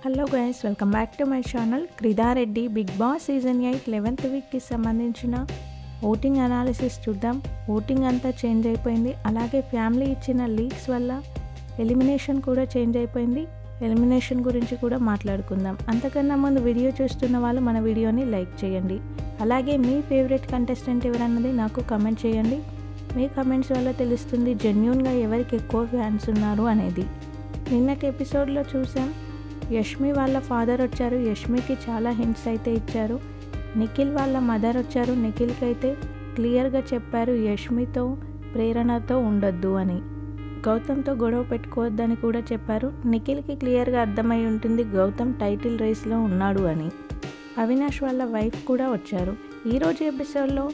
Hello guys, welcome back to my channel. క్రిదారెడ్డి Bigg Boss season 8 11th వీక్కి సంబంధించిన ఓటింగ్ అనాలిసిస్ చూద్దాం. ఓటింగ్ అంతా చేంజ్ అయిపోయింది. అలాగే ఫ్యామిలీ ఇచ్చిన లీక్స్ వల్ల ఎలిమినేషన్ కూడా చేంజ్ అయిపోయింది. ఎలిమినేషన్ గురించి కూడా మాట్లాడుకుందాం. అంతకన్నా ముందు వీడియో చూస్తున్న వాళ్ళు మన వీడియోని లైక్ చేయండి. అలాగే మీ ఫేవరెట్ కంటెస్టెంట్ ఎవరన్నది నాకు కమెంట్ చేయండి. మీ కమెంట్స్ వల్ల తెలుస్తుంది జెన్యూన్గా ఎవరికి ఎక్కువ ఫ్యాన్స్ ఉన్నారు అనేది. నిన్నటి ఎపిసోడ్లో చూసాం, యష్మి వాళ్ళ ఫాదర్ వచ్చారు. యష్మికి చాలా హింట్స్ అయితే ఇచ్చారు. నిఖిల్ వాళ్ళ మదర్ వచ్చారు. నిఖిల్కి అయితే క్లియర్గా చెప్పారు యష్మితో ప్రేరణతో ఉండొద్దు అని. గౌతమ్తో గొడవ పెట్టుకోవద్దని కూడా చెప్పారు. నిఖిల్కి క్లియర్గా అర్థమై ఉంటుంది గౌతమ్ టైటిల్ రేస్లో ఉన్నాడు అని. అవినాష్ వాళ్ళ వైఫ్ కూడా వచ్చారు. ఈరోజు ఎపిసోడ్లో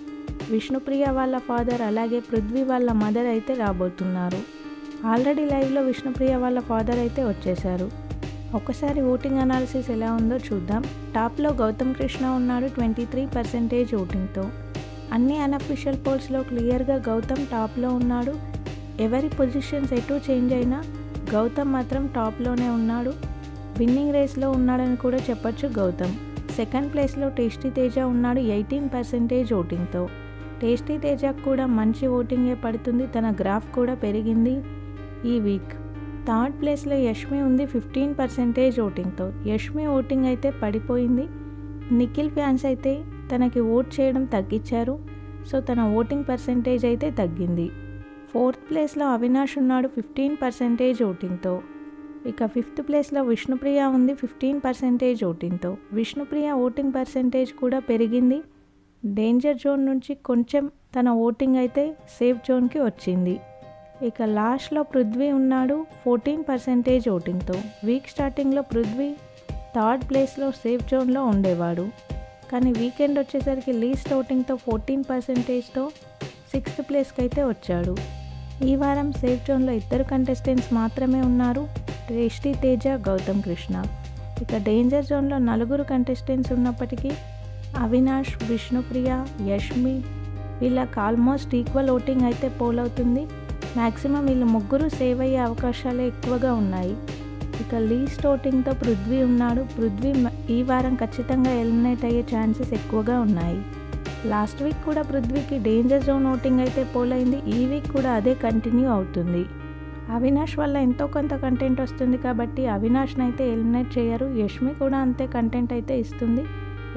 విష్ణుప్రియ వాళ్ళ ఫాదర్ అలాగే పృథ్వీ వాళ్ళ మదర్ అయితే రాబోతున్నారు. ఆల్రెడీ లైవ్లో విష్ణుప్రియ వాళ్ళ ఫాదర్ అయితే వచ్చేశారు. ఒకసారి ఓటింగ్ అనాలిసిస్ ఎలా ఉందో చూద్దాం. టాప్లో గౌతమ్ కృష్ణ ఉన్నాడు 23% ఓటింగ్తో. అన్ని అన్అఫీషియల్ పోల్స్లో క్లియర్గా గౌతమ్ టాప్లో ఉన్నాడు. ఎవరి పొజిషన్స్ ఎటు చేంజ్ అయినా గౌతమ్ మాత్రం టాప్లోనే ఉన్నాడు. విన్నింగ్ రేస్లో ఉన్నాడని కూడా చెప్పొచ్చు గౌతమ్. సెకండ్ ప్లేస్లో టేస్టీ తేజ ఉన్నాడు 18% ఓటింగ్తో. టేస్టీ తేజకు కూడా మంచి ఓటింగే పడుతుంది. తన గ్రాఫ్ కూడా పెరిగింది ఈ వీక్. థర్డ్ ప్లేస్లో యష్మి ఉంది 15% ఓటింగ్తో. యష్మి ఓటింగ్ అయితే పడిపోయింది. నిఖిల్ ఫ్యాన్స్ అయితే తనకి ఓట్ చేయడం తగ్గించారు. సో తన ఓటింగ్ పర్సెంటేజ్ అయితే తగ్గింది. ఫోర్త్ ప్లేస్లో అవినాష్ ఉన్నాడు 15% ఓటింగ్తో. ఇక ఫిఫ్త్ ప్లేస్లో విష్ణుప్రియ ఉంది 15% ఓటింగ్తో. విష్ణుప్రియ ఓటింగ్ పర్సెంటేజ్ కూడా పెరిగింది. డేంజర్ జోన్ నుంచి కొంచెం తన ఓటింగ్ అయితే సేఫ్ జోన్కి వచ్చింది. ఇక లాస్ట్లో పృథ్వీ ఉన్నాడు 14% ఓటింగ్తో. వీక్ స్టార్టింగ్లో పృథ్వీ థర్డ్ ప్లేస్లో సేఫ్ జోన్లో ఉండేవాడు. కానీ వీకెండ్ వచ్చేసరికి లీస్ట్ ఓటింగ్తో 14%తో సిక్స్త్ ప్లేస్కి అయితే వచ్చాడు. ఈ వారం సేఫ్ జోన్లో ఇద్దరు కంటెస్టెంట్స్ మాత్రమే ఉన్నారు, టేస్టీ తేజ, గౌతమ్ కృష్ణ. ఇక డేంజర్ జోన్లో 4 కంటెస్టెంట్స్ ఉన్నప్పటికీ అవినాష్, విష్ణుప్రియ, యష్మి వీళ్ళకి ఆల్మోస్ట్ ఈక్వల్ ఓటింగ్ అయితే పోల్ అవుతుంది. మ్యాక్సిమం వీళ్ళు ముగ్గురు సేవ్ అయ్యే అవకాశాలే ఎక్కువగా ఉన్నాయి. ఇక లీస్ట్ ఓటింగ్తో పృథ్వీ ఉన్నాడు. పృథ్వీ ఈ వారం ఖచ్చితంగా ఎలిమినేట్ అయ్యే ఛాన్సెస్ ఎక్కువగా ఉన్నాయి. లాస్ట్ వీక్ కూడా పృథ్వీకి డేంజర్ జోన్ ఓటింగ్ అయితే పోల్ అయింది. ఈ వీక్ కూడా అదే కంటిన్యూ అవుతుంది. అవినాష్ వల్ల ఎంతో కొంత కంటెంట్ వస్తుంది కాబట్టి అవినాష్ని అయితే ఎలిమినేట్ చేయరు. యష్మి కూడా అంతే కంటెంట్ అయితే ఇస్తుంది.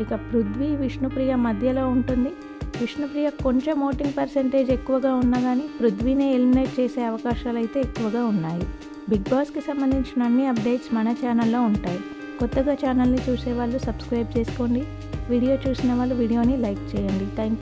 ఇక పృథ్వీ, విష్ణుప్రియ మధ్యలో ఉంటుంది. విష్ణుప్రియ కొంచెం ఓటింగ్ పర్సెంటేజ్ ఎక్కువగా ఉన్నా కానీ పృథ్వీనే ఎలిమినేట్ చేసే అవకాశాలు అయితే ఎక్కువగా ఉన్నాయి. బిగ్ బాస్కి సంబంధించిన అన్ని అప్డేట్స్ మన ఛానల్లో ఉంటాయి. కొత్తగా ఛానల్ని చూసే వాళ్ళు సబ్స్క్రైబ్ చేసుకోండి. వీడియో చూసిన వాళ్ళు వీడియోని లైక్ చేయండి. Thank you.